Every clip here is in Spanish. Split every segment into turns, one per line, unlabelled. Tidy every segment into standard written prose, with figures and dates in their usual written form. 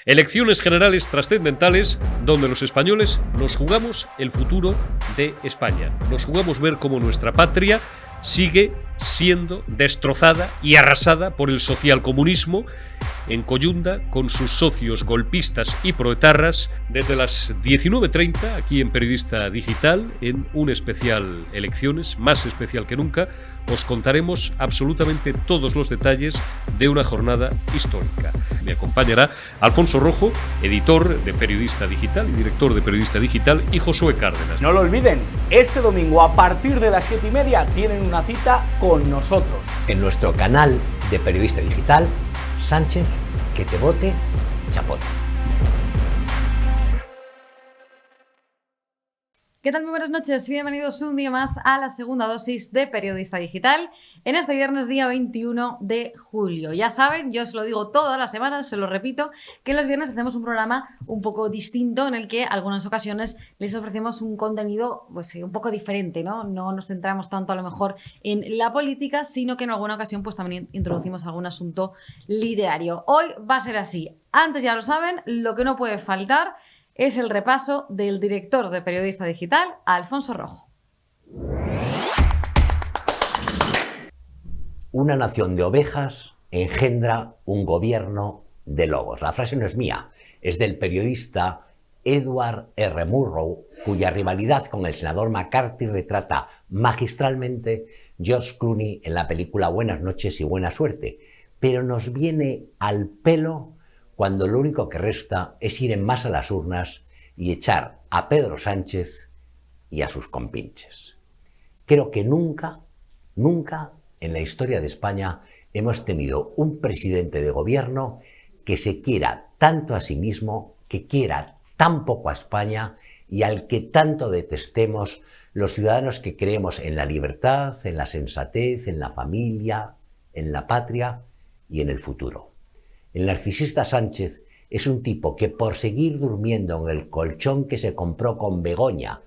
Elecciones generales trascendentales donde los españoles nos jugamos el futuro de España. Nos jugamos ver cómo nuestra patria sigue siendo destrozada y arrasada por el socialcomunismo en coyunda con sus socios golpistas y proetarras desde las 19:30 aquí en Periodista Digital, en un especial Elecciones, más especial que nunca. Os contaremos absolutamente todos los detalles de una jornada histórica. Me acompañará Alfonso Rojo, editor de Periodista Digital y director de Periodista Digital, y Josué Cárdenas.
No lo olviden, este domingo a partir de las 7:30 tienen una cita con nosotros.
En nuestro canal de Periodista Digital, Sánchez, que te vote, chapote.
¿Qué tal? Muy buenas noches y bienvenidos un día más a la segunda dosis de Periodista Digital en este viernes día 21 de julio. Ya saben, yo os lo digo todas las semanas, se lo repito, que los viernes hacemos un programa un poco distinto en el que algunas ocasiones les ofrecemos un contenido pues, un poco diferente, ¿no? No nos centramos tanto a lo mejor en la política, sino que en alguna ocasión pues también introducimos algún asunto literario. Hoy va a ser así. Antes ya lo saben, lo que no puede faltar es el repaso del director de Periodista Digital, Alfonso Rojo.
Una nación de ovejas engendra un gobierno de lobos. La frase no es mía, es del periodista Edward R. Murrow, cuya rivalidad con el senador McCarthy retrata magistralmente George Clooney en la película Buenas noches y buena suerte, pero nos viene al pelo cuando lo único que resta es ir en masa a las urnas y echar a Pedro Sánchez y a sus compinches. Creo que nunca en la historia de España hemos tenido un presidente de gobierno que se quiera tanto a sí mismo, que quiera tan poco a España y al que tanto detestemos los ciudadanos que creemos en la libertad, en la sensatez, en la familia, en la patria y en el futuro. El narcisista Sánchez es un tipo que por seguir durmiendo en el colchón que se compró con Begoña,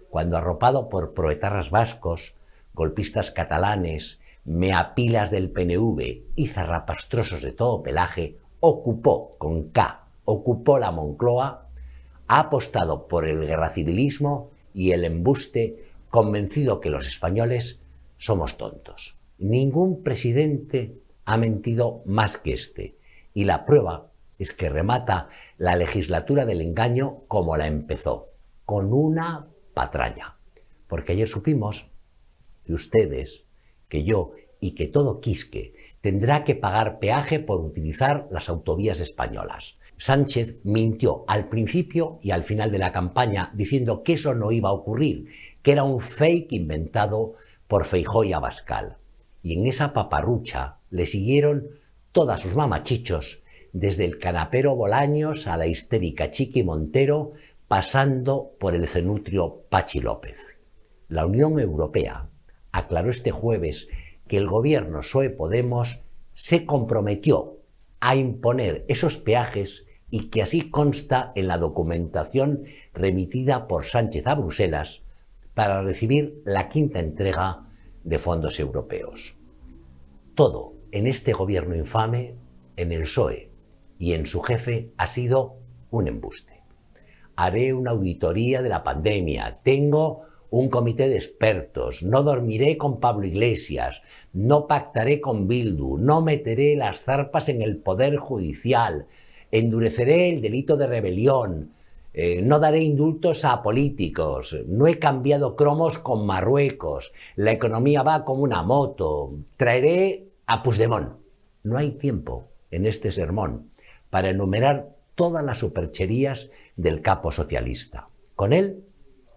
cuando arropado por proetarras vascos, golpistas catalanes, meapilas del PNV y zarrapastrosos de todo pelaje, ocupó la Moncloa, ha apostado por el guerracivilismo y el embuste, convencido que los españoles somos tontos. Ningún presidente ha mentido más que este. Y la prueba es que remata la legislatura del engaño como la empezó, con una patraña. Porque ayer supimos que ustedes, que yo y que todo Quisque tendrá que pagar peaje por utilizar las autovías españolas. Sánchez mintió al principio y al final de la campaña diciendo que eso no iba a ocurrir, que era un fake inventado por Feijóo y Abascal. Y en esa paparrucha le siguieron todas sus mamachichos, desde el canapero Bolaños a la histérica Chiqui Montero, pasando por el cenutrio Pachi López. La Unión Europea aclaró este jueves que el gobierno PSOE-Podemos se comprometió a imponer esos peajes y que así consta en la documentación remitida por Sánchez a Bruselas para recibir la quinta entrega de fondos europeos. Todo en este gobierno infame, en el PSOE y en su jefe, ha sido un embuste. Haré una auditoría de la pandemia, tengo un comité de expertos, no dormiré con Pablo Iglesias, no pactaré con Bildu, no meteré las zarpas en el Poder Judicial, endureceré el delito de rebelión, no daré indultos a políticos, no he cambiado cromos con Marruecos, la economía va como una moto, traeré a Puigdemont. No hay tiempo en este sermón para enumerar todas las supercherías del capo socialista. Con él,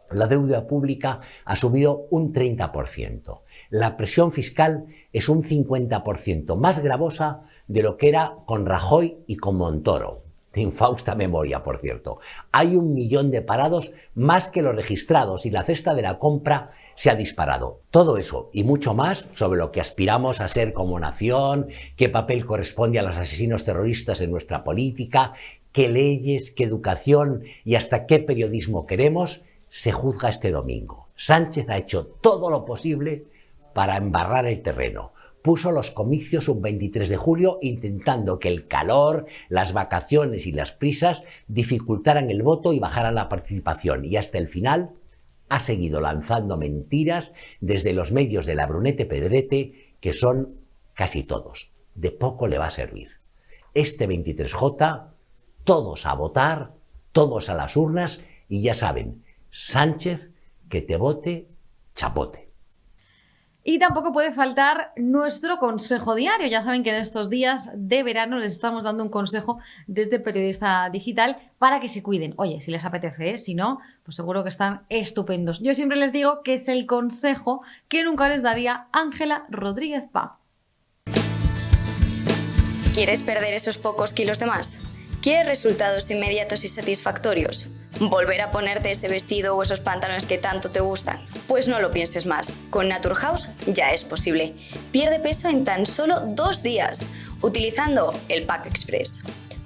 la deuda pública ha subido un 30%. La presión fiscal es un 50% más gravosa de lo que era con Rajoy y con Montoro. De infausta memoria, por cierto. Hay 1 millón de parados más que los registrados y la cesta de la compra se ha disparado. Todo eso y mucho más sobre lo que aspiramos a ser como nación, qué papel corresponde a los asesinos terroristas en nuestra política, qué leyes, qué educación y hasta qué periodismo queremos, se juzga este domingo. Sánchez ha hecho todo lo posible para embarrar el terreno, puso los comicios un 23 de julio intentando que el calor, las vacaciones y las prisas dificultaran el voto y bajaran la participación. Y hasta el final ha seguido lanzando mentiras desde los medios de la Brunete Pedrete, que son casi todos. De poco le va a servir. Este 23J, todos a votar, todos a las urnas y ya saben, Sánchez, que te vote, chapote.
Y tampoco puede faltar nuestro consejo diario. Ya saben que en estos días de verano les estamos dando un consejo desde Periodista Digital para que se cuiden. Oye, si les apetece, ¿eh? Si no, pues seguro que están estupendos. Yo siempre les digo que es el consejo que nunca les daría Ángela Rodríguez Pá.
¿Quieres perder esos pocos kilos de más? ¿Quieres resultados inmediatos y satisfactorios? ¿Volver a ponerte ese vestido o esos pantalones que tanto te gustan? Pues no lo pienses más. Con Naturhaus ya es posible. Pierde peso en tan solo 2 días, utilizando el Pack Express.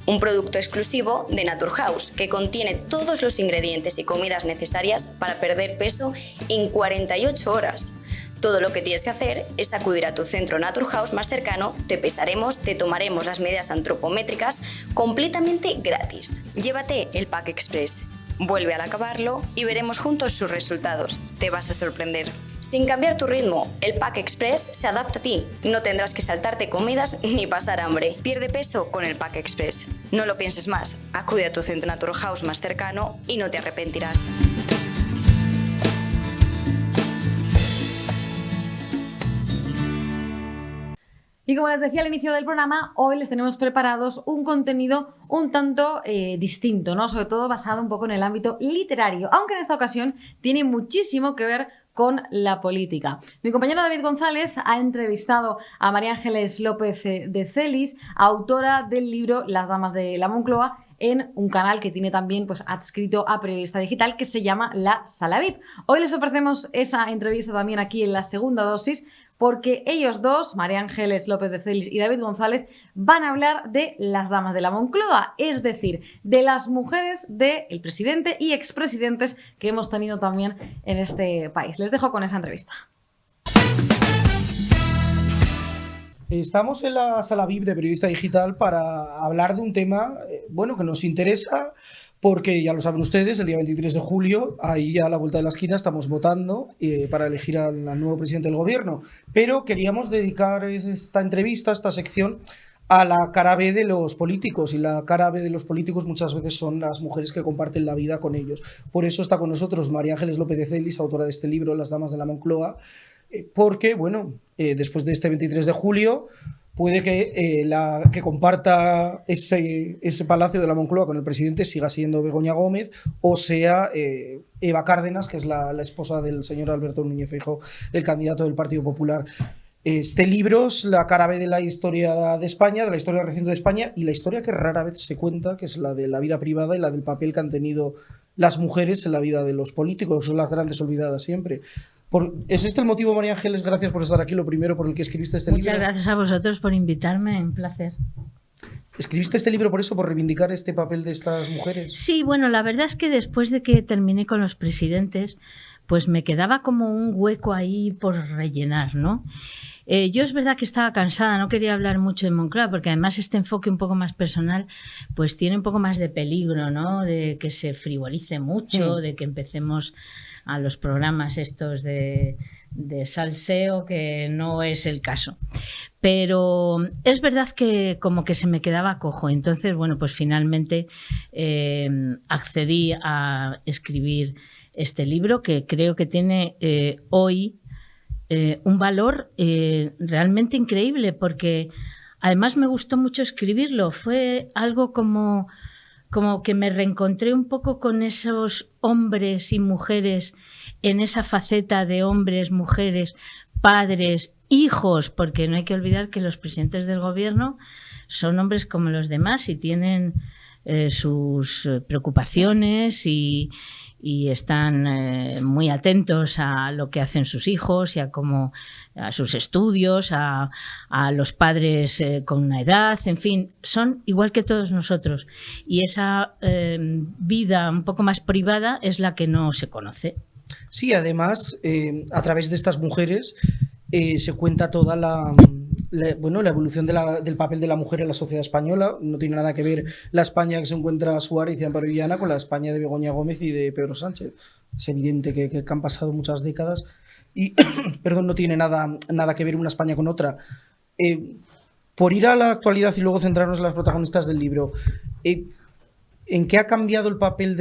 Un producto exclusivo de Naturhaus que contiene todos los ingredientes y comidas necesarias para perder peso en 48 horas. Todo lo que tienes que hacer es acudir a tu centro Naturhaus más cercano, te pesaremos, te tomaremos las medidas antropométricas completamente gratis. Llévate el Pack Express, vuelve al acabarlo y veremos juntos sus resultados. Te vas a sorprender. Sin cambiar tu ritmo, el Pack Express se adapta a ti. No tendrás que saltarte comidas ni pasar hambre. Pierde peso con el Pack Express. No lo pienses más, acude a tu centro Naturhaus más cercano y no te arrepentirás.
Y como les decía al inicio del programa, hoy les tenemos preparados un contenido un tanto distinto, ¿no? Sobre todo basado un poco en el ámbito literario, aunque en esta ocasión tiene muchísimo que ver con la política. Mi compañero David González ha entrevistado a María Ángeles López de Celis, autora del libro Las damas de la Moncloa, en un canal que tiene también pues, adscrito a Periodista Digital que se llama La Sala VIP. Hoy les ofrecemos esa entrevista también aquí en la segunda dosis, porque ellos dos, María Ángeles López de Celis y David González, van a hablar de las damas de la Moncloa, es decir, de las mujeres del presidente y expresidentes que hemos tenido también en este país. Les dejo con esa entrevista.
Estamos en la Sala VIP de Periodista Digital para hablar de un tema que nos interesa, porque ya lo saben ustedes, el día 23 de julio, ahí a la vuelta de la esquina, estamos votando para elegir al nuevo presidente del gobierno. Pero queríamos dedicar esta entrevista, esta sección, a la cara B de los políticos, y la cara B de los políticos muchas veces son las mujeres que comparten la vida con ellos. Por eso está con nosotros María Ángeles López de Celis, autora de este libro, Las damas de la Moncloa, porque, después de este 23 de julio, puede que comparta ese palacio de la Moncloa con el presidente siga siendo Begoña Gómez, o sea Eva Cárdenas, que es la esposa del señor Alberto Núñez Feijóo, el candidato del Partido Popular. Este libro es la cara B de la historia de España, de la historia reciente de España, y la historia que rara vez se cuenta, que es la de la vida privada y la del papel que han tenido las mujeres en la vida de los políticos, que son las grandes olvidadas siempre. ¿Es este el motivo, María Ángeles? Gracias por estar aquí, lo primero, por el que escribiste este libro.
Muchas gracias a vosotros por invitarme, un placer.
¿Escribiste este libro por eso, por reivindicar este papel de estas mujeres?
Sí, la verdad es que después de que terminé con los presidentes, pues me quedaba como un hueco ahí por rellenar, ¿no? Yo es verdad que estaba cansada, no quería hablar mucho de Moncloa, porque además este enfoque un poco más personal pues tiene un poco más de peligro, ¿no? De que se frivolice mucho, de que empecemos a los programas estos de salseo, que no es el caso. Pero es verdad que como que se me quedaba cojo. Entonces, pues finalmente accedí a escribir este libro, que creo que tiene hoy un valor realmente increíble, porque además me gustó mucho escribirlo. Fue algo como que me reencontré un poco con esos hombres y mujeres en esa faceta de hombres, mujeres, padres, hijos, porque no hay que olvidar que los presidentes del gobierno son hombres como los demás y tienen sus preocupaciones y están muy atentos a lo que hacen sus hijos y a sus estudios, a los padres con una edad, en fin, son igual que todos nosotros. Y esa vida un poco más privada es la que no se conoce.
Sí, además, a través de estas mujeres se cuenta toda la evolución del papel de la mujer en la sociedad española. No tiene nada que ver la España que se encuentra Suárez y Amparo Villana con la España de Begoña Gómez y de Pedro Sánchez. Es evidente que han pasado muchas décadas y perdón, no tiene nada que ver una España con otra. Por ir a la actualidad y luego centrarnos en las protagonistas del libro, ¿en qué ha cambiado el papel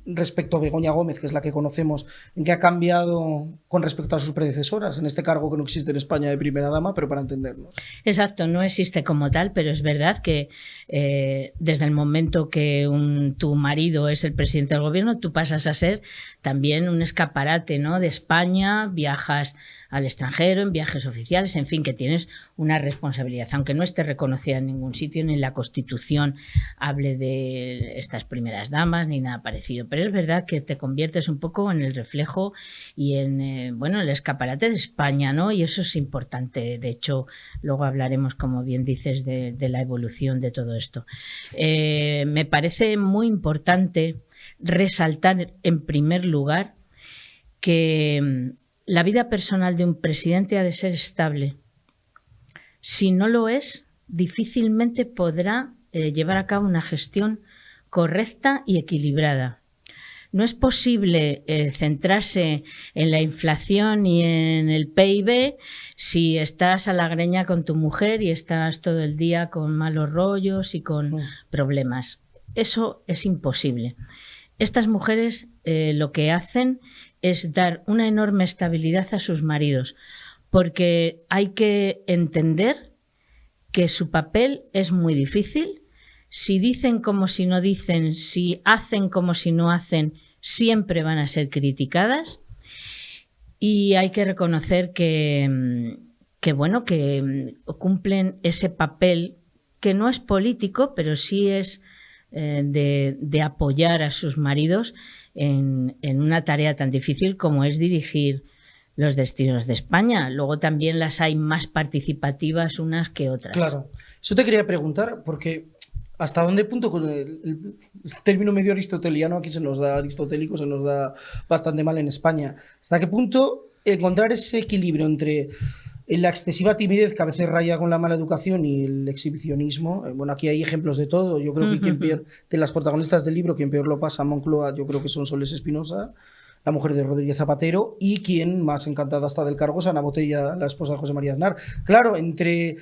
respecto a Begoña Gómez, que es la que conocemos? ¿En qué ha cambiado con respecto a sus predecesoras en este cargo que no existe en España de primera dama, pero para entendernos?
Exacto, no existe como tal, pero es verdad que desde el momento que tu marido es el presidente del gobierno, tú pasas a ser también un escaparate, ¿no?, de España, viajas al extranjero, en viajes oficiales, en fin, que tienes una responsabilidad, aunque no esté reconocida en ningún sitio, ni en la Constitución hable de estas primeras damas, ni nada parecido. Pero es verdad que te conviertes un poco en el reflejo y en el escaparate de España, ¿no? Y eso es importante. De hecho, luego hablaremos, como bien dices, de la evolución de todo esto. Me parece muy importante resaltar, en primer lugar, que la vida personal de un presidente ha de ser estable. Si no lo es, difícilmente podrá llevar a cabo una gestión correcta y equilibrada. No es posible centrarse en la inflación y en el PIB si estás a la greña con tu mujer y estás todo el día con malos rollos y con problemas. Eso es imposible. Estas mujeres lo que hacen es dar una enorme estabilidad a sus maridos, porque hay que entender que su papel es muy difícil. Si dicen como si no dicen, si hacen como si no hacen, siempre van a ser criticadas. Y hay que reconocer que cumplen ese papel que no es político, pero sí es de apoyar a sus maridos en una tarea tan difícil como es dirigir los destinos de España. Luego también las hay más participativas unas que otras.
Claro, eso te quería preguntar, porque ¿hasta dónde punto con el término medio aristoteliano aquí aristotélico se nos da bastante mal en España? ¿Hasta qué punto encontrar ese equilibrio entre la excesiva timidez que a veces raya con la mala educación y el exhibicionismo? Bueno, aquí hay ejemplos de todo. Yo creo que quien peor, de las protagonistas del libro, quien peor lo pasa en Moncloa, yo creo que son Soles Espinosa, la mujer de Rodríguez Zapatero, y quien más encantada está del cargo es Ana Botella, la esposa de José María Aznar. Claro, entre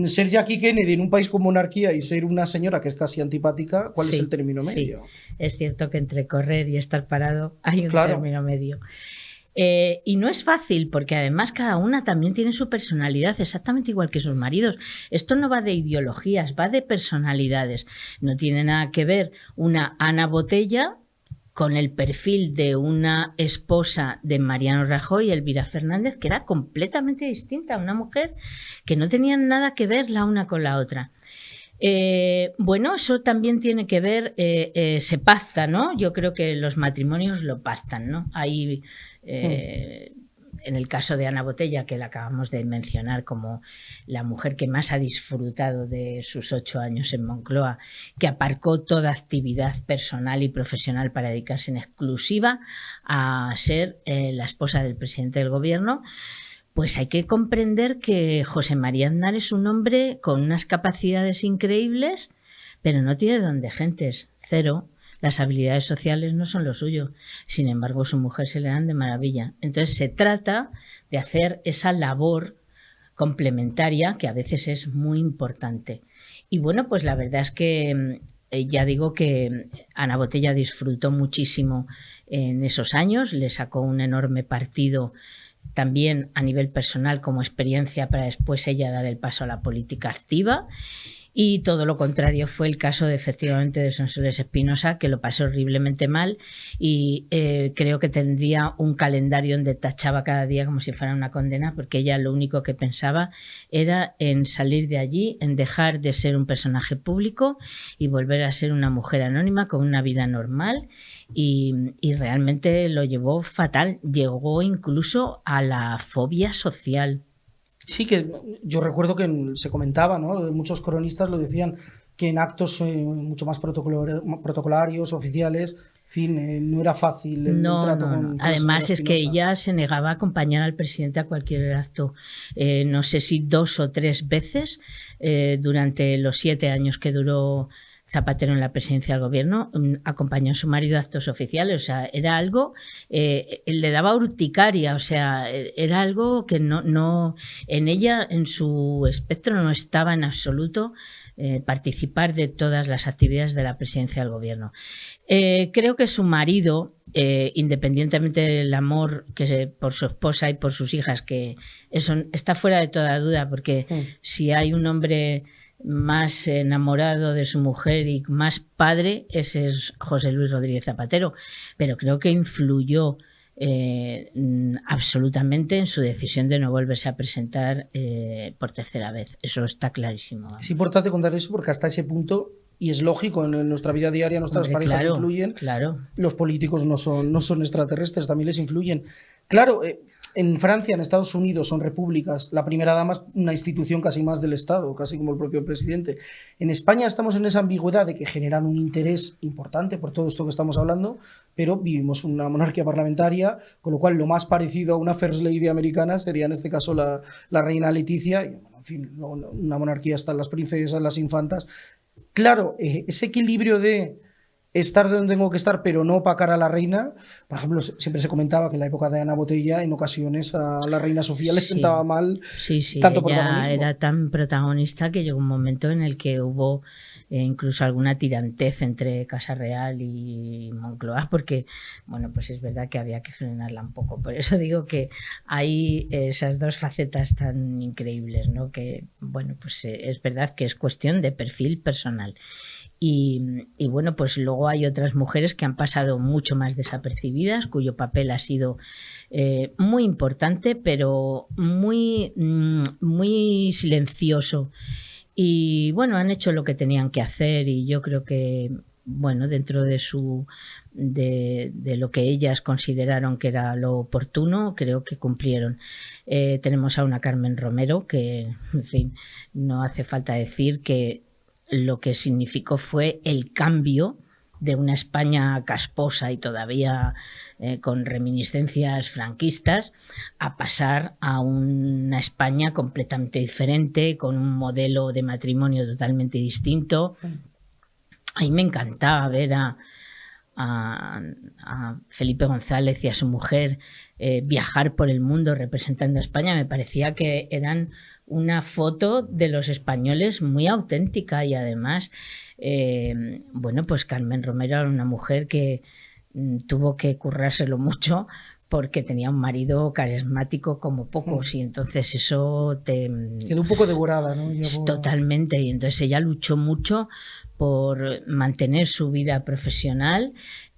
ser Jackie Kennedy en un país con monarquía y ser una señora que es casi antipática, ¿cuál es el término medio?
Sí. Es cierto que entre correr y estar parado hay un término medio. Y no es fácil, porque además cada una también tiene su personalidad, exactamente igual que sus maridos. Esto no va de ideologías, va de personalidades. No tiene nada que ver una Ana Botella con el perfil de una esposa de Mariano Rajoy, Elvira Fernández, que era completamente distinta, una mujer que no tenía nada que ver la una con la otra. Eso también tiene que ver, se pacta, ¿no? Yo creo que los matrimonios lo pactan, ¿no? Hay, en el caso de Ana Botella, que la acabamos de mencionar como la mujer que más ha disfrutado de sus 8 años en Moncloa, que aparcó toda actividad personal y profesional para dedicarse en exclusiva a ser la esposa del presidente del gobierno, pues hay que comprender que José María Aznar es un hombre con unas capacidades increíbles, pero no tiene don de gentes, cero. Las habilidades sociales no son lo suyo. Sin embargo, a su mujer se le dan de maravilla. Entonces se trata de hacer esa labor complementaria que a veces es muy importante. Y bueno, pues la verdad es que ya digo que Ana Botella disfrutó muchísimo en esos años, le sacó un enorme partido también a nivel personal como experiencia para después ella dar el paso a la política activa. Y todo lo contrario fue el caso efectivamente de Sonsoles Espinosa, que lo pasó horriblemente mal y creo que tendría un calendario donde tachaba cada día como si fuera una condena, porque ella lo único que pensaba era en salir de allí, en dejar de ser un personaje público y volver a ser una mujer anónima con una vida normal, y realmente lo llevó fatal, llegó incluso a la fobia social.
Sí, que yo recuerdo que se comentaba, ¿no? Muchos cronistas lo decían, que en actos mucho más protocolarios, oficiales, fin, no era fácil el
No,
trato
no, no.
con la
Además
señora
es que
Espinosa.
ella se negaba a acompañar al presidente a cualquier acto. No sé si 2 o 3 veces durante los 7 años que duró Zapatero en la presidencia del gobierno, acompañó a su marido a actos oficiales. O sea, era algo, le daba urticaria, o sea, era algo que no en ella, en su espectro, no estaba en absoluto participar de todas las actividades de la presidencia del gobierno. Creo que su marido, independientemente del amor que por su esposa y por sus hijas, que eso está fuera de toda duda, porque si hay un hombre más enamorado de su mujer y más padre, ese es José Luis Rodríguez Zapatero, pero creo que influyó absolutamente en su decisión de no volverse a presentar por tercera vez. Eso está clarísimo.
Es importante contar eso porque hasta ese punto, y es lógico, en nuestra vida diaria nuestras parejas influyen, los políticos no son extraterrestres, también les influyen. Claro, en Francia, en Estados Unidos son repúblicas, la primera dama es una institución casi más del Estado, casi como el propio presidente. En España estamos en esa ambigüedad de que generan un interés importante por todo esto que estamos hablando, pero vivimos una monarquía parlamentaria, con lo cual lo más parecido a una First Lady americana sería en este caso la reina Leticia, y, bueno, en fin, una monarquía están las princesas, las infantas. Claro, ese equilibrio de estar donde tengo que estar, pero no opacar a la reina. Por ejemplo, siempre se comentaba que en la época de Ana Botella, en ocasiones a la reina Sofía le sentaba mal tanto protagonismo.
Era tan protagonista que llegó un momento en el que hubo incluso alguna tirantez entre Casa Real y Moncloa, porque, bueno, pues es verdad que había que frenarla un poco. Por eso digo que hay esas dos facetas tan increíbles, ¿no? Que, bueno, pues es verdad que es cuestión de perfil personal. Y bueno, pues luego hay otras mujeres que han pasado mucho más desapercibidas, cuyo papel ha sido muy importante, pero muy silencioso. Y bueno, han hecho lo que tenían que hacer y yo creo que, bueno, dentro de lo que ellas consideraron que era lo oportuno, creo que cumplieron. Tenemos a una Carmen Romero que, en fin, no hace falta decir que lo que significó fue el cambio de una España casposa y todavía con reminiscencias franquistas a pasar a una España completamente diferente, con un modelo de matrimonio totalmente distinto. A mí me encantaba ver a Felipe González y a su mujer viajar por el mundo representando a España. Me parecía que eran una foto de los españoles muy auténtica y además, bueno, pues Carmen Romero era una mujer que tuvo que currárselo mucho porque tenía un marido carismático como pocos y entonces eso
quedó un poco devorada, ¿no?
Totalmente, y entonces ella luchó mucho por mantener su vida profesional,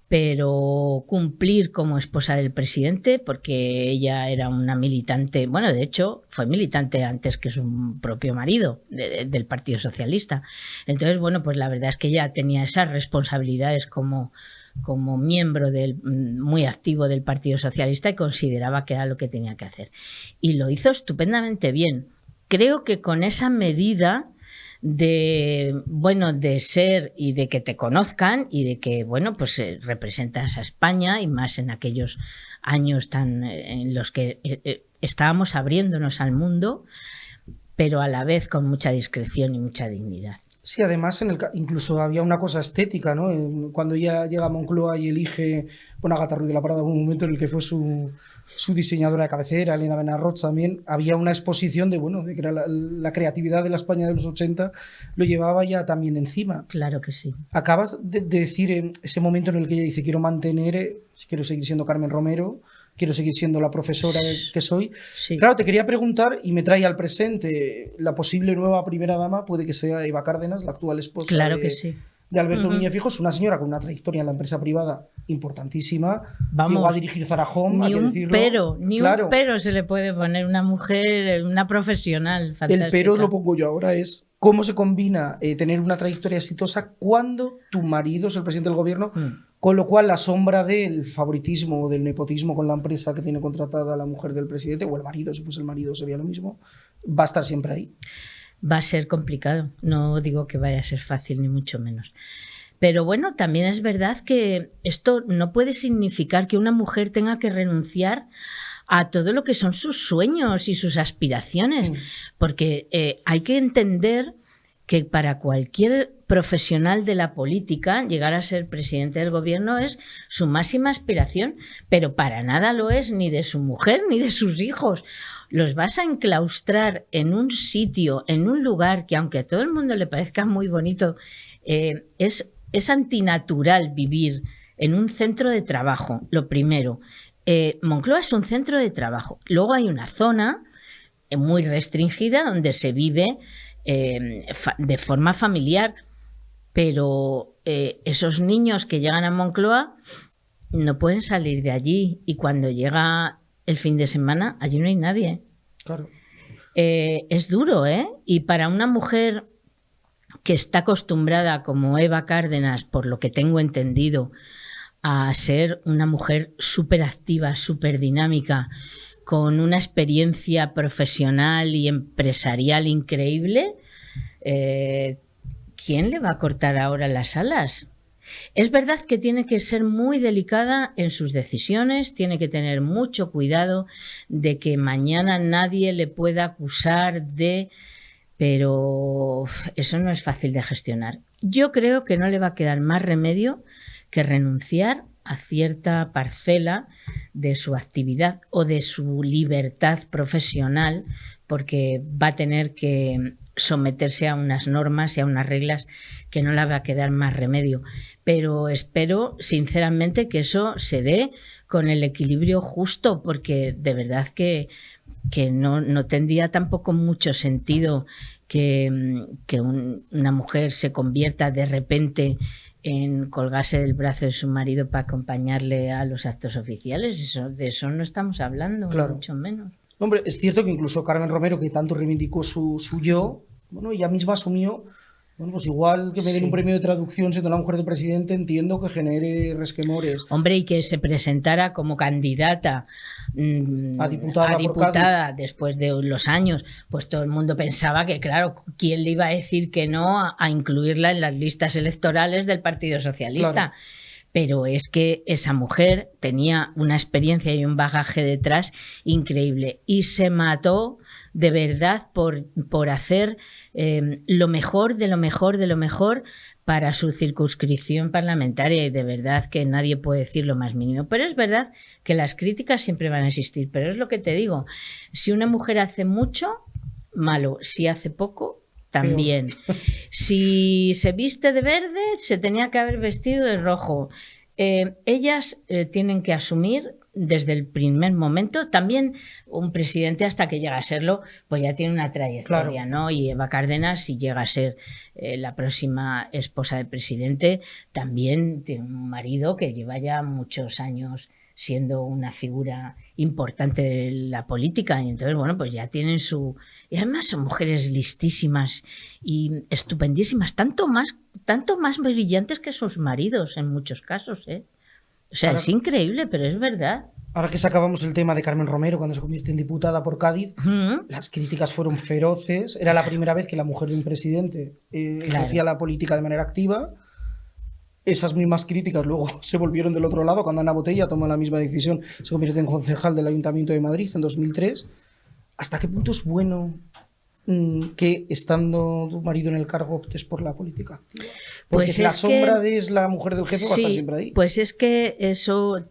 pero cumplir como esposa del presidente, porque ella era una militante, bueno, de hecho fue militante antes que su propio marido del Partido Socialista. Entonces, bueno, pues la verdad es que ella tenía esas responsabilidades como miembro muy activo del Partido Socialista y consideraba que era lo que tenía que hacer. Y lo hizo estupendamente bien. Creo que con esa medida de ser y de que te conozcan y de que, bueno, pues representas a España y más en aquellos años en los que estábamos abriéndonos al mundo, pero a la vez con mucha discreción y mucha dignidad.
Sí, además incluso había una cosa estética, ¿no? Cuando ella llega a Moncloa y elige, bueno, Agatha Ruiz de la Parada, hubo un momento en el que fue su diseñadora de cabecera, Elena Benarroch también, había una exposición de que era la creatividad de la España de los 80, lo llevaba ya también encima.
Claro que sí.
Acabas de decir ese momento en el que ella dice, quiero seguir siendo Carmen Romero, quiero seguir siendo la profesora que soy. Sí. Claro, te quería preguntar, y me trae al presente, la posible nueva primera dama puede que sea Eva Cárdenas, la actual esposa de Alberto Núñez Feijóo, una señora con una trayectoria en la empresa privada importantísima. Llegó a dirigir Zara Home,
ni un pero se le puede poner, una mujer, una profesional fantástica.
El pero lo pongo yo ahora, es cómo se combina tener una trayectoria exitosa cuando tu marido es el presidente del gobierno, con lo cual la sombra del favoritismo o del nepotismo con la empresa que tiene contratada la mujer del presidente, o el marido, si fuese el marido sería lo mismo, va a estar siempre ahí.
Va a ser complicado, no digo que vaya a ser fácil ni mucho menos, Pero bueno, también es verdad que esto no puede significar que una mujer tenga que renunciar a todo lo que son sus sueños y sus aspiraciones, porque hay que entender que para cualquier profesional de la política llegar a ser presidente del gobierno es su máxima aspiración, pero para nada lo es ni de su mujer ni de sus hijos. Los vas a enclaustrar en un sitio, en un lugar que aunque a todo el mundo le parezca muy bonito, es antinatural vivir en un centro de trabajo, lo primero. Moncloa es un centro de trabajo. Luego hay una zona muy restringida donde se vive de forma familiar, pero esos niños que llegan a Moncloa no pueden salir de allí, y cuando llega el fin de semana allí no hay nadie.
Claro.
Es duro, ¿eh? Y para una mujer que está acostumbrada, como Eva Cárdenas, por lo que tengo entendido, a ser una mujer súper activa, súper dinámica, con una experiencia profesional y empresarial increíble, ¿quién le va a cortar ahora las alas? Es verdad que tiene que ser muy delicada en sus decisiones, tiene que tener mucho cuidado de que mañana nadie le pueda acusar de... Pero eso no es fácil de gestionar. Yo creo que no le va a quedar más remedio que renunciar a cierta parcela de su actividad o de su libertad profesional, porque va a tener que someterse a unas normas y a unas reglas que no le va a quedar más remedio. Pero espero sinceramente que eso se dé con el equilibrio justo, porque de verdad que no tendría tampoco mucho sentido que una mujer se convierta de repente en colgarse del brazo de su marido para acompañarle a los actos oficiales. De eso no estamos hablando,
Claro.
mucho menos.
Hombre, es cierto que incluso Carmen Romero, que tanto reivindicó su yo, bueno, ella misma asumió, bueno, pues igual que me den un premio de traducción siendo la mujer del presidente, entiendo que genere resquemores.
Hombre, y que se presentara como candidata
A diputada
después de los años, pues todo el mundo pensaba que, claro, ¿quién le iba a decir que no a incluirla en las listas electorales del Partido Socialista?
Claro.
Pero es que esa mujer tenía una experiencia y un bagaje detrás increíble, y se mató de verdad por hacer lo mejor de lo mejor de lo mejor para su circunscripción parlamentaria, y de verdad que nadie puede decir lo más mínimo. Pero es verdad que las críticas siempre van a existir, pero es lo que te digo, si una mujer hace mucho, malo; si hace poco, también. Si se viste de verde, se tenía que haber vestido de rojo. Ellas tienen que asumir desde el primer momento. También un presidente, hasta que llega a serlo, pues ya tiene una trayectoria,
Claro.
¿no? Y Eva Cárdenas, si llega a ser la próxima esposa del presidente, también tiene un marido que lleva ya muchos años siendo una figura importante de la política, y entonces, bueno, pues ya tienen su... Y además son mujeres listísimas y estupendísimas, tanto más brillantes que sus maridos en muchos casos, ¿eh? O sea,
Ahora-
es increíble, pero es verdad.
Ahora que sacábamos el tema de Carmen Romero cuando se convierte en diputada por Cádiz, las críticas fueron feroces. Era la primera vez que la mujer de un presidente ejercía la política de manera activa. Esas mismas críticas luego se volvieron del otro lado cuando Ana Botella tomó la misma decisión, se convierte en concejal del Ayuntamiento de Madrid en 2003. ¿Hasta qué punto es bueno que, estando tu marido en el cargo, optes por la política activa? Porque
Pues
la
es
sombra
que-
de es la mujer del jefe va a estar siempre ahí.
Pues es que eso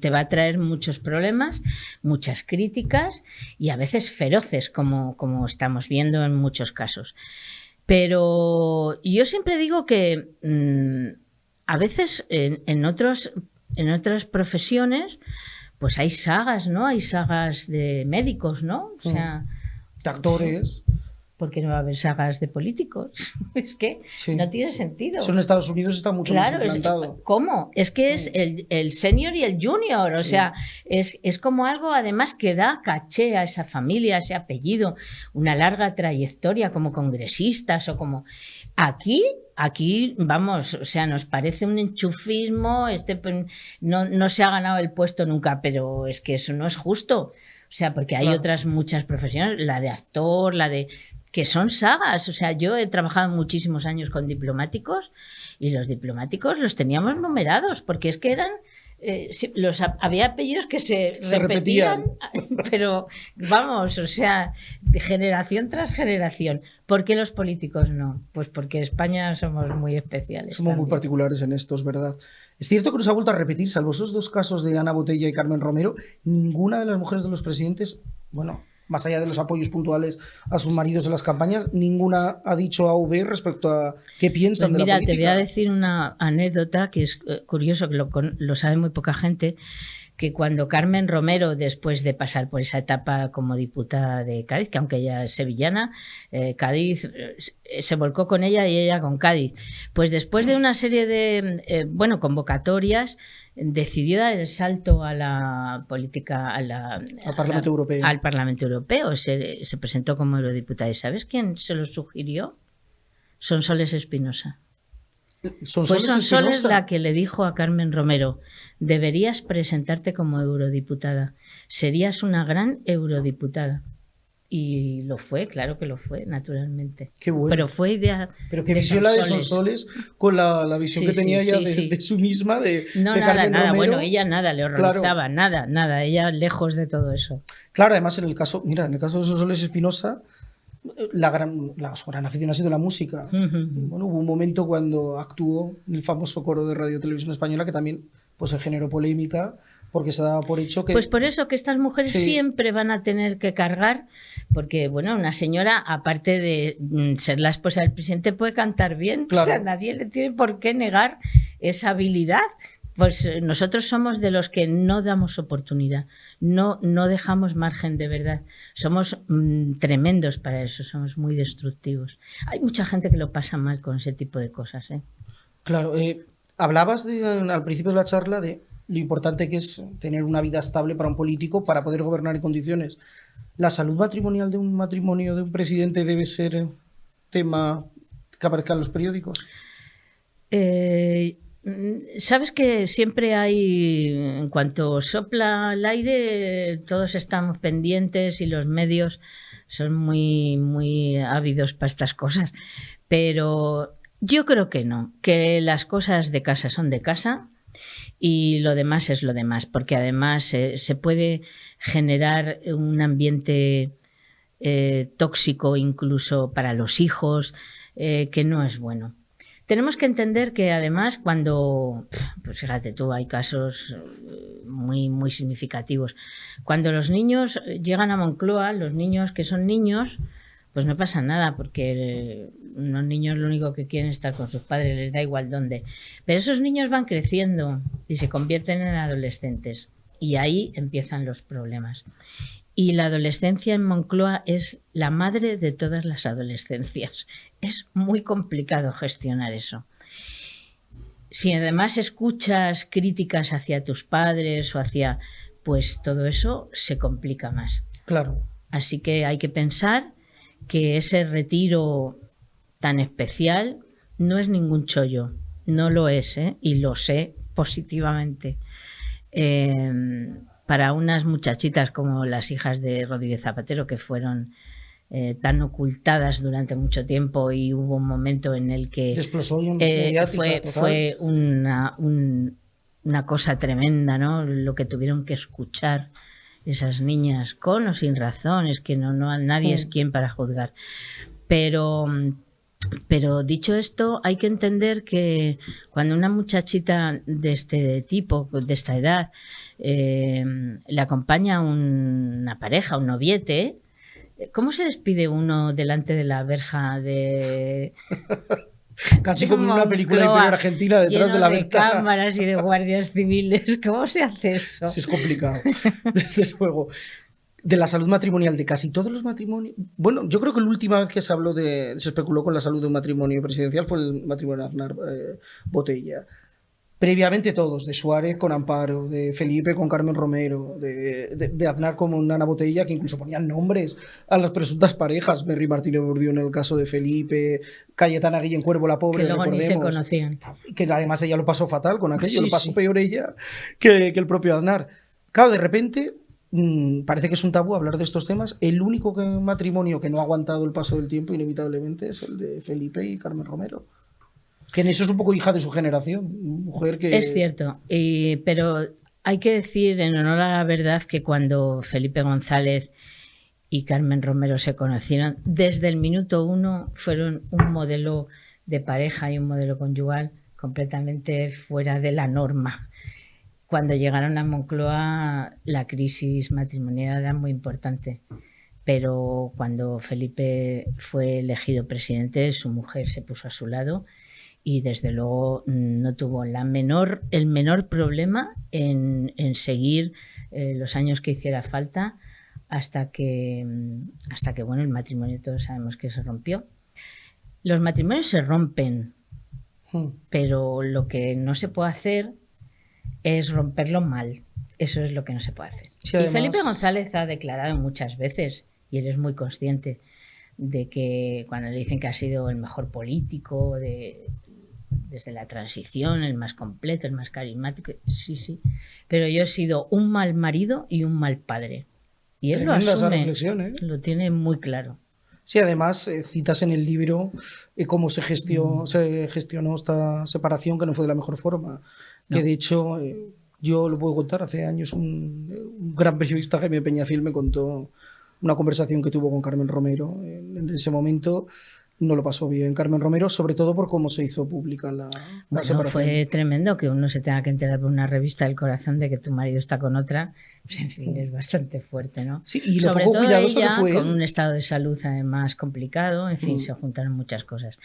te va a traer muchos problemas, muchas críticas y a veces feroces, como estamos viendo en muchos casos. Pero yo siempre digo que a veces en otras profesiones pues hay sagas, ¿no? Hay sagas de médicos, ¿no? O sea,
De actores.
¿por qué no va a haber sagas de políticos? Es que
Sí.
no tiene sentido.
Eso en Estados Unidos está mucho
Claro,
más implantado.
¿cómo? Es que es el senior y el junior, o sea, es como algo además que da caché a esa familia, a ese apellido, una larga trayectoria como congresistas o como... Aquí, vamos, o sea, nos parece un enchufismo, no se ha ganado el puesto nunca, pero es que eso no es justo. O sea, porque hay
Claro.
otras muchas profesiones, la de actor, la de... que son sagas. O sea, yo he trabajado muchísimos años con diplomáticos y los diplomáticos los teníamos numerados porque es que eran... había apellidos que se repetían, pero vamos, o sea, de generación tras generación. ¿Por qué los políticos no? Pues porque en España somos muy especiales.
Somos muy particulares en esto, es verdad. Es cierto que nos ha vuelto a repetir, salvo esos dos casos de Ana Botella y Carmen Romero, ninguna de las mujeres de los presidentes, bueno, más allá de los apoyos puntuales a sus maridos en las campañas, ninguna ha dicho a V respecto a qué piensan
pues
de la política.
Mira, te voy a decir una anécdota que es curioso, que lo sabe muy poca gente, que cuando Carmen Romero, después de pasar por esa etapa como diputada de Cádiz, que aunque ella es sevillana, Cádiz se volcó con ella y ella con Cádiz, pues después de una serie de convocatorias, decidió dar el salto a la política, al Parlamento Europeo. Al Parlamento Europeo. Se presentó como eurodiputada. ¿Y sabes quién se lo sugirió? Sonsoles Espinosa. Fue Sonsoles la que le dijo a Carmen Romero: deberías presentarte como eurodiputada, serías una gran eurodiputada. Y lo fue, claro que lo fue, naturalmente.
Qué bueno.
Pero fue idea.
Pero qué visión la de Sonsoles con la visión que tenía ella de su misma, de Carmen Romero.
Bueno, ella nada le horrorizaba, nada. Ella lejos de todo eso.
Claro, además en el caso de Sonsoles Espinosa, su gran afición ha sido la música. Bueno, hubo un momento cuando actuó en el famoso coro de Radio Televisión Española que también pues se generó polémica porque se daba por hecho que...
Pues por eso que estas mujeres siempre van a tener que cargar, porque bueno, una señora, aparte de ser la esposa del presidente, puede cantar bien.
Claro.
O sea, nadie le tiene por qué negar esa habilidad. Pues nosotros somos de los que no damos oportunidad, no dejamos margen de verdad. Somos tremendos para eso, somos muy destructivos. Hay mucha gente que lo pasa mal con ese tipo de cosas.
Claro, hablabas al principio de la charla de lo importante que es tener una vida estable para un político para poder gobernar en condiciones. ¿La salud matrimonial de un matrimonio de un presidente debe ser tema que aparezca en los periódicos?
Sabes que siempre hay, en cuanto sopla el aire, todos estamos pendientes y los medios son muy, muy ávidos para estas cosas. Pero yo creo que no, que las cosas de casa son de casa y lo demás es lo demás, porque además se puede generar un ambiente tóxico incluso para los hijos, que no es bueno. Tenemos que entender que además cuando, pues fíjate tú, hay casos muy, muy significativos. Cuando los niños llegan a Moncloa, los niños que son niños, pues no pasa nada, porque los niños lo único que quieren es estar con sus padres, les da igual dónde. Pero esos niños van creciendo y se convierten en adolescentes y ahí empiezan los problemas. Y la adolescencia en Moncloa es la madre de todas las adolescencias. Es muy complicado gestionar eso. Si además escuchas críticas hacia tus padres o hacia... pues todo eso se complica más.
Claro.
Así que hay que pensar que ese retiro tan especial no es ningún chollo. No lo es, y lo sé positivamente. Para unas muchachitas como las hijas de Rodríguez Zapatero, que fueron tan ocultadas durante mucho tiempo, y hubo un momento en el que fue una cosa tremenda, ¿no? Lo que tuvieron que escuchar esas niñas, con o sin razón, es que nadie es quien para juzgar. Pero dicho esto, hay que entender que cuando una muchachita de este tipo, de esta edad, le acompaña una pareja, un noviete, ¿cómo se despide uno delante de la verja de...
Casi como en una película de Imperio Argentina, detrás de la ventana.
De cámaras y de guardias civiles. ¿Cómo se hace eso?
Sí, es complicado, desde luego. De la salud matrimonial de casi todos los matrimonios. Bueno, yo creo que la última vez que se especuló con la salud de un matrimonio presidencial fue el matrimonio de Aznar Botella. Previamente todos, de Suárez con Amparo, de Felipe con Carmen Romero, de Aznar con Ana Botella, que incluso ponían nombres a las presuntas parejas. Merry Martínez Burdió en el caso de Felipe, Cayetana Guillén Cuervo, la pobre,
que luego
recordemos.
Ni se conocían.
Que además ella lo pasó fatal con aquello, lo pasó peor ella que el propio Aznar. Claro, de repente parece que es un tabú hablar de estos temas. El único matrimonio que no ha aguantado el paso del tiempo, inevitablemente, es el de Felipe y Carmen Romero. Que en eso es un poco hija de su generación. Mujer que...
Es cierto, pero hay que decir en honor a la verdad que cuando Felipe González y Carmen Romero se conocieron, desde el minuto 1 fueron un modelo de pareja y un modelo conyugal completamente fuera de la norma. Cuando llegaron a Moncloa, la crisis matrimonial era muy importante, pero cuando Felipe fue elegido presidente, su mujer se puso a su lado y desde luego no tuvo el menor problema en seguir los años que hiciera falta hasta que bueno, el matrimonio todos sabemos que se rompió. Los matrimonios se rompen, pero lo que no se puede hacer es romperlo mal. Eso es lo que no se puede hacer. Sí, además... Y Felipe González ha declarado muchas veces, y él es muy consciente de que cuando le dicen que ha sido el mejor político desde la transición, el más completo, el más carismático, sí, pero yo he sido un mal marido y un mal padre. Y él lo asume, lo tiene muy claro.
Sí, además citas en el libro cómo se gestionó esta separación, que no fue de la mejor forma. No. Que de hecho, yo lo puedo contar, hace años un gran periodista, Jaime Peñafiel, me contó una conversación que tuvo con Carmen Romero. En ese momento no lo pasó bien Carmen Romero, sobre todo por cómo se hizo pública la separación.
Fue tremendo que uno se tenga que enterar por una revista del Corazón de que tu marido está con otra. Pues en fin, es bastante fuerte, ¿no?
Sí, y lo sobre poco cuidadoso que fue
con un estado de salud además complicado, en fin, se juntaron muchas cosas.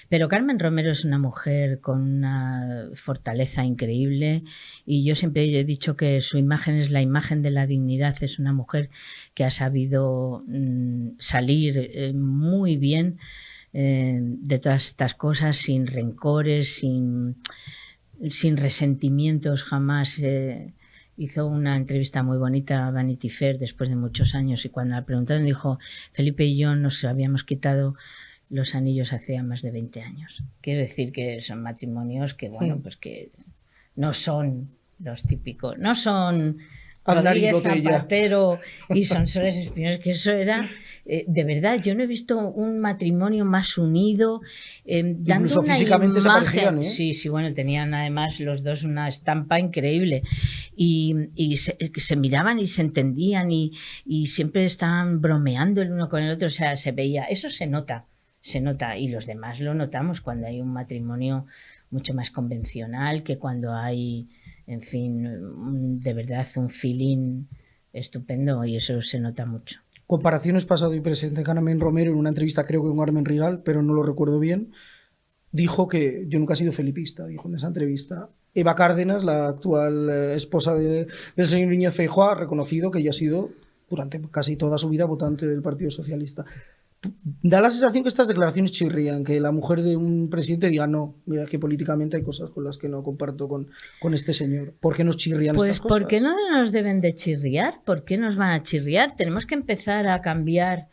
Pero Carmen Romero es una mujer con una fortaleza increíble y yo siempre he dicho que su imagen es la imagen de la dignidad. Es una mujer que ha sabido salir muy bien de todas estas cosas, sin rencores, sin resentimientos jamás. Hizo una entrevista muy bonita a Vanity Fair después de muchos años y cuando la preguntaron dijo: Felipe y yo nos habíamos quitado los anillos hacía más de 20 años. Quiero decir que son matrimonios que, bueno, pues que no son los típicos, no son Rodríguez Zapatero y Sonsoles Espinosa, que eso era, de verdad, yo no he visto un matrimonio más unido, dando
incluso
una
físicamente
imagen.
Se parecían, ¿eh?
Sí, bueno, tenían además los dos una estampa increíble y se miraban y se entendían y siempre estaban bromeando el uno con el otro, o sea, se veía, eso se nota y los demás lo notamos cuando hay un matrimonio mucho más convencional que cuando hay, en fin, de verdad un feeling estupendo y eso se nota mucho.
Comparaciones pasado y presente. Carmen Romero en una entrevista, creo que con Carmen Rigal, pero no lo recuerdo bien, dijo que yo nunca he sido felipista, dijo en esa entrevista. Eva Cárdenas, la actual esposa del señor Núñez Feijóo, ha reconocido que ella ha sido durante casi toda su vida votante del Partido Socialista. Da la sensación que estas declaraciones chirrían, que la mujer de un presidente diga: no, mira que políticamente hay cosas con las que no comparto con este señor. ¿Por qué nos chirrían estas cosas?
Pues porque no nos deben de chirriar. ¿Por qué nos van a chirriar? Tenemos que empezar a cambiar.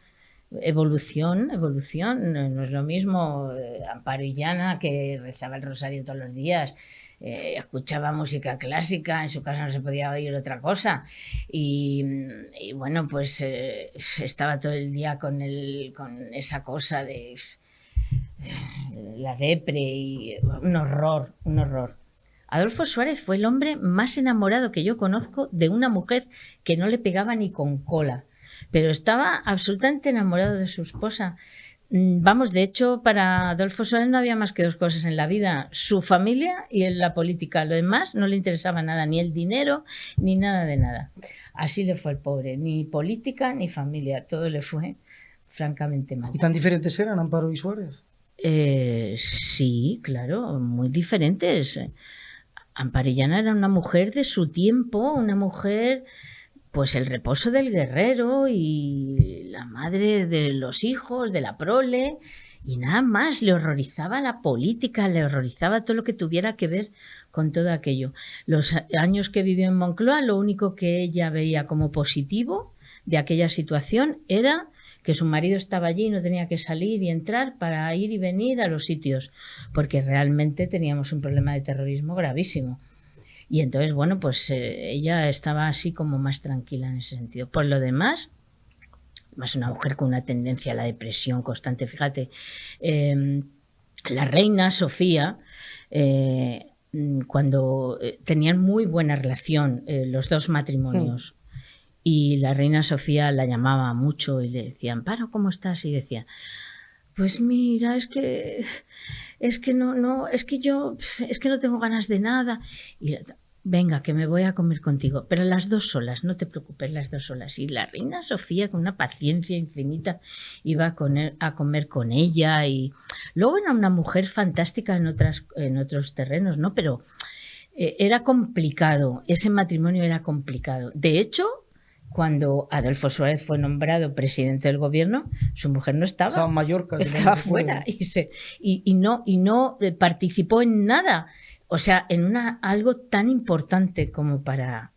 Evolución, no es lo mismo Amparo Illana, que rezaba el rosario todos los días, escuchaba música clásica, en su casa no se podía oír otra cosa y bueno, pues estaba todo el día con esa cosa de la depre y un horror. Adolfo Suárez fue el hombre más enamorado que yo conozco de una mujer que no le pegaba ni con cola, pero estaba absolutamente enamorado de su esposa. Vamos, de hecho, para Adolfo Suárez no había más que dos cosas en la vida: su familia y la política. Lo demás no le interesaba nada, ni el dinero, ni nada de nada. Así le fue el pobre, ni política ni familia, todo le fue francamente mal.
¿Y tan diferentes eran Amparo y Suárez?
Sí, claro, muy diferentes. Amparo Illana era una mujer de su tiempo, una mujer... pues el reposo del guerrero y la madre de los hijos, de la prole, y nada más. Le horrorizaba la política, le horrorizaba todo lo que tuviera que ver con todo aquello. Los años que vivió en Moncloa, lo único que ella veía como positivo de aquella situación era que su marido estaba allí y no tenía que salir y entrar para ir y venir a los sitios, porque realmente teníamos un problema de terrorismo gravísimo. Y entonces, bueno, pues ella estaba así como más tranquila en ese sentido. Por lo demás, más una mujer con una tendencia a la depresión constante. Fíjate, la reina Sofía, cuando tenían muy buena relación los dos matrimonios, y la reina Sofía la llamaba mucho y le decía, Amparo, ¿cómo estás? Y decía, pues mira, es que no tengo ganas de nada. Y venga, que me voy a comer contigo, pero las dos solas, no te preocupes, las dos solas. Y la reina Sofía, con una paciencia infinita, iba a comer con ella. Y luego era una mujer fantástica en otros terrenos, ¿no? Pero era complicado, ese matrimonio era complicado. De hecho, cuando Adolfo Suárez fue nombrado presidente del gobierno, su mujer no estaba.
Estaba en Mallorca.
Estaba fuera y no participó en nada. O sea, en algo tan importante como para...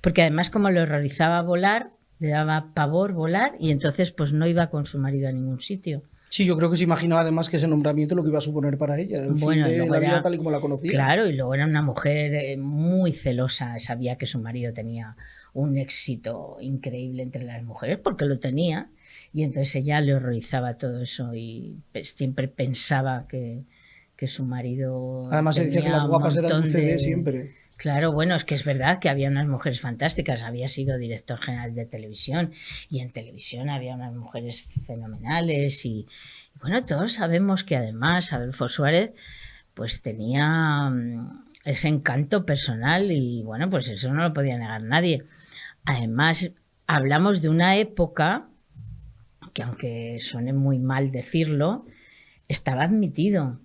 Porque además, como le horrorizaba volar, le daba pavor volar, y entonces pues no iba con su marido a ningún sitio.
Sí, yo creo que se imaginaba además que ese nombramiento lo que iba a suponer para ella, el fin de la vida tal y como la conocía.
Claro, y luego era una mujer muy celosa, sabía que su marido tenía un éxito increíble entre las mujeres, porque lo tenía, y entonces ella le horrorizaba todo eso y siempre pensaba que su marido...
Además se decía que las guapas eran de CD siempre.
Claro, bueno, es que es verdad que había unas mujeres fantásticas. Había sido director general de televisión, y en televisión había unas mujeres fenomenales. Y bueno, todos sabemos que además Adolfo Suárez pues tenía ese encanto personal, y bueno, pues eso no lo podía negar nadie. Además, hablamos de una época que, aunque suene muy mal decirlo, estaba admitido.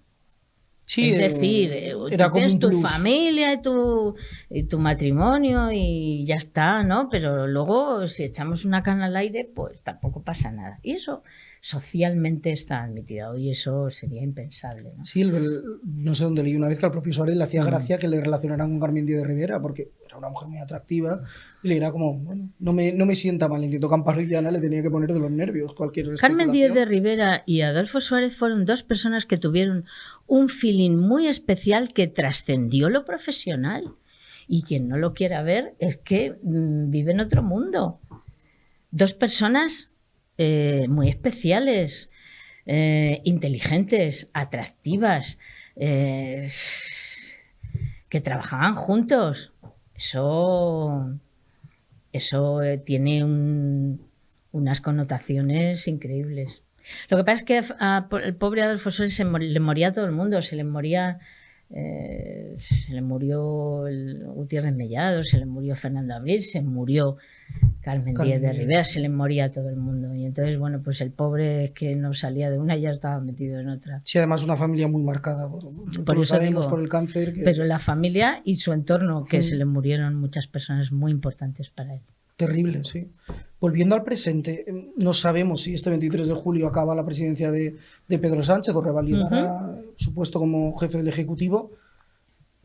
Sí,
es decir, tú tienes tu familia y tu matrimonio y ya está, ¿no? Pero luego, si echamos una cana al aire, pues tampoco pasa nada. Y eso socialmente está admitido. Hoy eso sería impensable, ¿no?
Sí, no sé dónde leí una vez que al propio Suárez le hacía gracia que le relacionaran con Carmen Díaz de Rivera, porque era una mujer muy atractiva, y le era como, bueno, no me sienta mal, intentó que Amparo y Ana le tenía que poner de los nervios cualquier
Carmen Díaz de Rivera y Adolfo Suárez fueron dos personas que tuvieron un feeling muy especial que trascendió lo profesional, y quien no lo quiera ver es que vive en otro mundo. Dos personas muy especiales, inteligentes, atractivas, que trabajaban juntos. Eso tiene unas connotaciones increíbles. Lo que pasa es que el pobre Adolfo Suárez le moría a todo el mundo. Se le murió el Gutiérrez Mellado, se le murió Fernando Abril, se murió Carmen Díaz de Rivera, se le moría a todo el mundo. Y entonces, bueno, pues el pobre es que no salía de una y ya estaba metido en otra.
Sí, además una familia muy marcada.
Por eso
sabemos, por el cáncer.
Pero la familia y su entorno, que se le murieron muchas personas muy importantes para él.
Terrible, sí. Volviendo al presente, no sabemos si este 23 de julio acaba la presidencia de Pedro Sánchez o revalidará su puesto como jefe del Ejecutivo.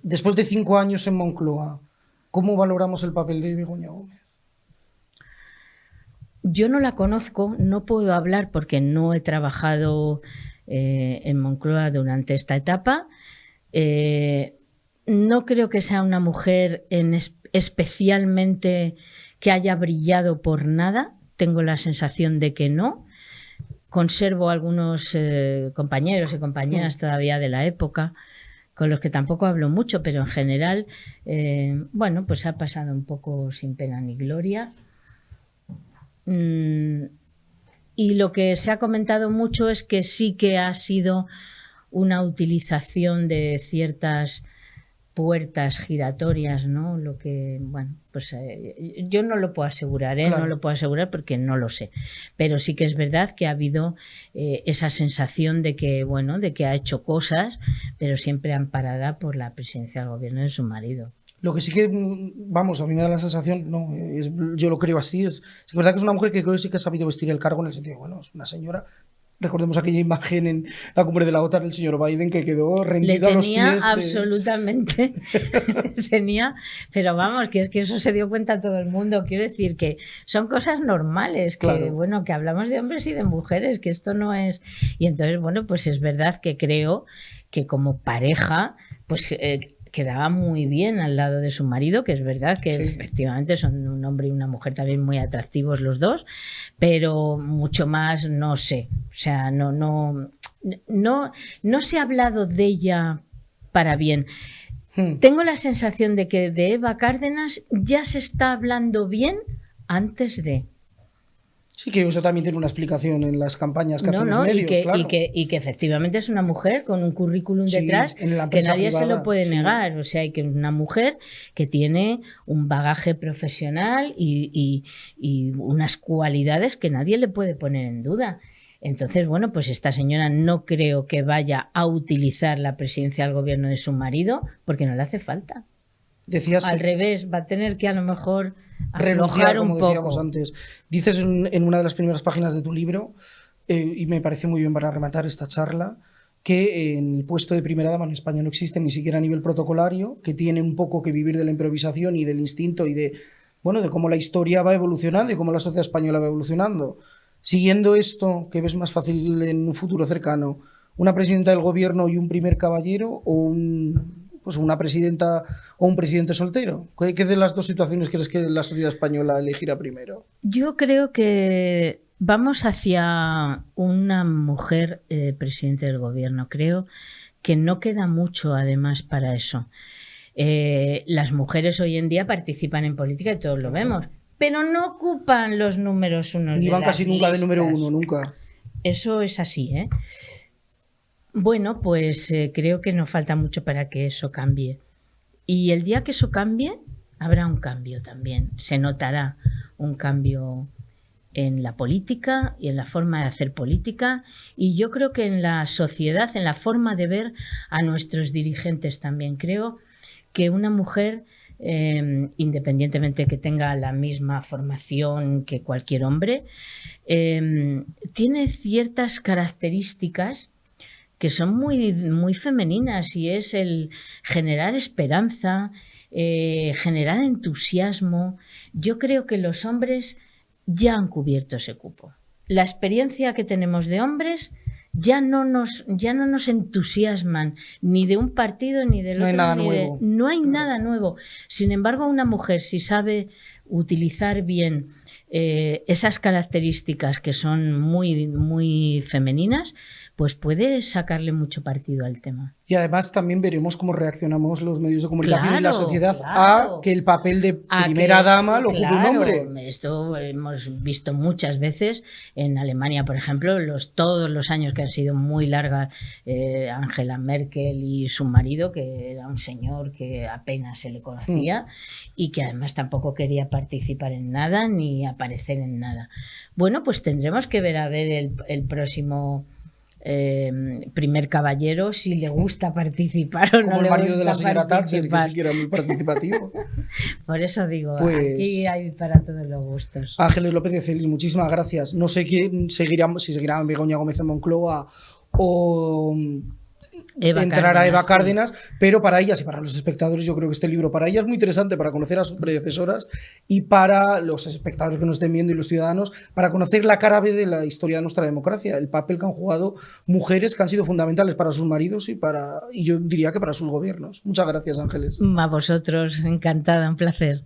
Después de 5 años en Moncloa, ¿cómo valoramos el papel de Begoña Gómez?
Yo no la conozco, no puedo hablar porque no he trabajado en Moncloa durante esta etapa. No creo que sea una mujer especialmente que haya brillado por nada. Tengo la sensación de que no. Conservo algunos compañeros y compañeras todavía de la época, con los que tampoco hablo mucho, pero en general, bueno, pues ha pasado un poco sin pena ni gloria. Y lo que se ha comentado mucho es que sí que ha sido una utilización de ciertas puertas giratorias, ¿no? Lo que, bueno, pues yo no lo puedo asegurar, claro. No lo puedo asegurar porque no lo sé, pero sí que es verdad que ha habido esa sensación de que, bueno, de que ha hecho cosas, pero siempre amparada por la presidencia del gobierno de su marido.
Lo que sí que, vamos, a mí me da la sensación, no, yo lo creo así, es verdad que es una mujer que creo que sí que ha sabido vestir el cargo en el sentido, bueno, es una señora. Recordemos aquella imagen en la cumbre de la OTAN del señor Biden que quedó rendida a los pies.
Le tenía absolutamente, tenía, pero vamos, que eso se dio cuenta todo el mundo. Quiero decir que son cosas normales, que claro. Bueno, que hablamos de hombres y de mujeres, que esto no es. Y entonces, bueno, pues es verdad que creo que como pareja, pues que quedaba muy bien al lado de su marido, que es verdad que efectivamente son un hombre y una mujer también muy atractivos los dos, pero mucho más no sé. O sea, no se ha hablado de ella para bien. Tengo la sensación de que de Eva Cárdenas ya se está hablando bien antes de...
Sí, que eso también tiene una explicación en las campañas que hacen los medios, claro.
Y que efectivamente es una mujer con un currículum detrás que nadie
privada,
se lo puede negar. O sea, hay que una mujer que tiene un bagaje profesional y unas cualidades que nadie le puede poner en duda. Entonces, bueno, pues esta señora no creo que vaya a utilizar la presidencia del gobierno de su marido porque no le hace falta.
Decías,
al revés, va a tener que a lo mejor
renunciar,
un
como decíamos
poco
antes. Dices en una de las primeras páginas de tu libro, y me parece muy bien para rematar esta charla, que en el puesto de primera dama en España no existe ni siquiera a nivel protocolario, que tiene un poco que vivir de la improvisación y del instinto y de cómo la historia va evolucionando y cómo la sociedad española va evolucionando. Siguiendo esto, ¿qué ves más fácil en un futuro cercano? ¿Una presidenta del gobierno y un primer caballero o una presidenta o un presidente soltero? ¿Qué de las dos situaciones crees que la sociedad española elegirá primero?
Yo creo que vamos hacia una mujer presidente del gobierno. Creo que no queda mucho además para eso. Las mujeres hoy en día participan en política y todos lo vemos, pero no ocupan los números unos.
Ni van casi nunca de número
listas.
uno, nunca.
Eso es así, ¿eh? Bueno, pues creo que no falta mucho para que eso cambie. Y el día que eso cambie, habrá un cambio también. Se notará un cambio en la política y en la forma de hacer política. Y yo creo que en la sociedad, en la forma de ver a nuestros dirigentes también. Creo que una mujer, independientemente que tenga la misma formación que cualquier hombre, tiene ciertas características que son muy, muy femeninas, y es el generar esperanza, generar entusiasmo. Yo creo que los hombres ya han cubierto ese cupo. La experiencia que tenemos de hombres ya no nos entusiasman ni de un partido ni del otro.
No hay nada nuevo.
No hay nada nuevo. Sin embargo, una mujer, si sabe utilizar bien esas características que son muy, muy femeninas, pues puede sacarle mucho partido al tema.
Y además también veremos cómo reaccionamos los medios de comunicación y la sociedad
claro.
a que el papel de primera dama lo ocupe un hombre.
Esto hemos visto muchas veces en Alemania, por ejemplo, todos los años que han sido muy largas, Angela Merkel y su marido, que era un señor que apenas se le conocía y que además tampoco quería participar en nada ni aparecer en nada. Bueno, pues tendremos que ver el próximo primer caballero, si le gusta participar o
como
no
el
le
marido
gusta
de la señora Thatcher, que
participar.
sí que era muy participativo.
Por eso digo,
Pues,
aquí hay para todos los gustos.
Ángeles López de Celis, muchísimas gracias. No sé si seguirá Begoña Gómez en Moncloa o entrará Eva Cárdenas, pero para ellas y para los espectadores, yo creo que este libro para ellas es muy interesante para conocer a sus predecesoras, y para los espectadores que nos estén viendo y los ciudadanos, para conocer la cara B de la historia de nuestra democracia, el papel que han jugado mujeres que han sido fundamentales para sus maridos y yo diría que para sus gobiernos. Muchas gracias, Ángeles.
A vosotros, encantada, un placer.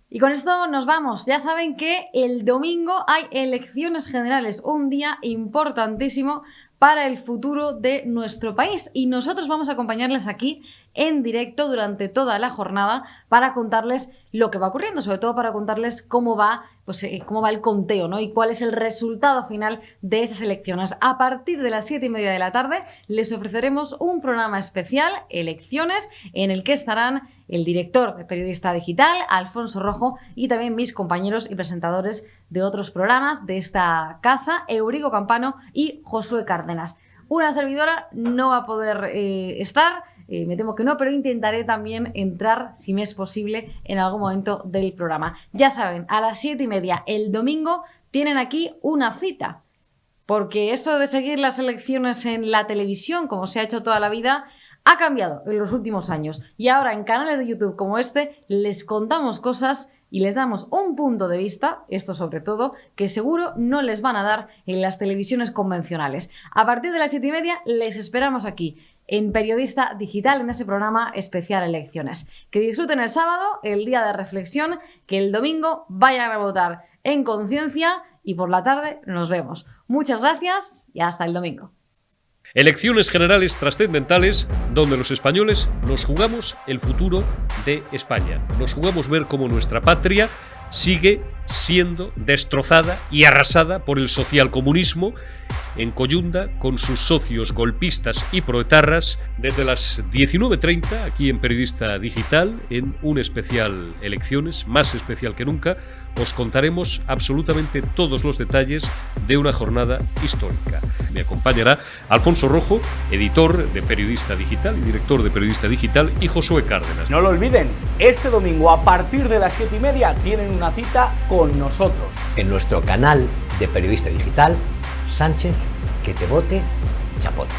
Y con esto nos vamos. Ya saben que el domingo hay elecciones generales, un día importantísimo para el futuro de nuestro país, y nosotros vamos a acompañarles aquí en directo durante toda la jornada para contarles lo que va ocurriendo, sobre todo para contarles cómo va el conteo, ¿no? Y cuál es el resultado final de esas elecciones. A partir de las 7:30 de la tarde les ofreceremos un programa especial, Elecciones, en el que estarán el director de Periodista Digital, Alfonso Rojo, y también mis compañeros y presentadores de otros programas de esta casa, Eurico Campano y Josué Cárdenas. Una servidora no va a poder estar, me temo que no, pero intentaré también entrar, si me es posible, en algún momento del programa. Ya saben, a las 7:30 el domingo tienen aquí una cita, porque eso de seguir las elecciones en la televisión, como se ha hecho toda la vida, ha cambiado en los últimos años. Y ahora en canales de YouTube como este les contamos cosas y les damos un punto de vista, esto sobre todo, que seguro no les van a dar en las televisiones convencionales. A partir de las 7:30 les esperamos aquí, en Periodista Digital, en ese programa especial Elecciones. Que disfruten el sábado, el día de reflexión, que el domingo vayan a votar en conciencia y por la tarde nos vemos. Muchas gracias y hasta el domingo.
Elecciones generales trascendentales donde los españoles nos jugamos el futuro de España. Nos jugamos ver cómo nuestra patria sigue siendo destrozada y arrasada por el socialcomunismo en coyunda con sus socios golpistas y proetarras desde las 19:30 aquí en Periodista Digital en un especial Elecciones, más especial que nunca. Os contaremos absolutamente todos los detalles de una jornada histórica. Me acompañará Alfonso Rojo, editor de Periodista Digital y director de Periodista Digital, y Josué Cárdenas.
No lo olviden, este domingo a partir de las 7:30 tienen una cita con nosotros.
En nuestro canal de Periodista Digital, Sánchez, que te vote, chapote.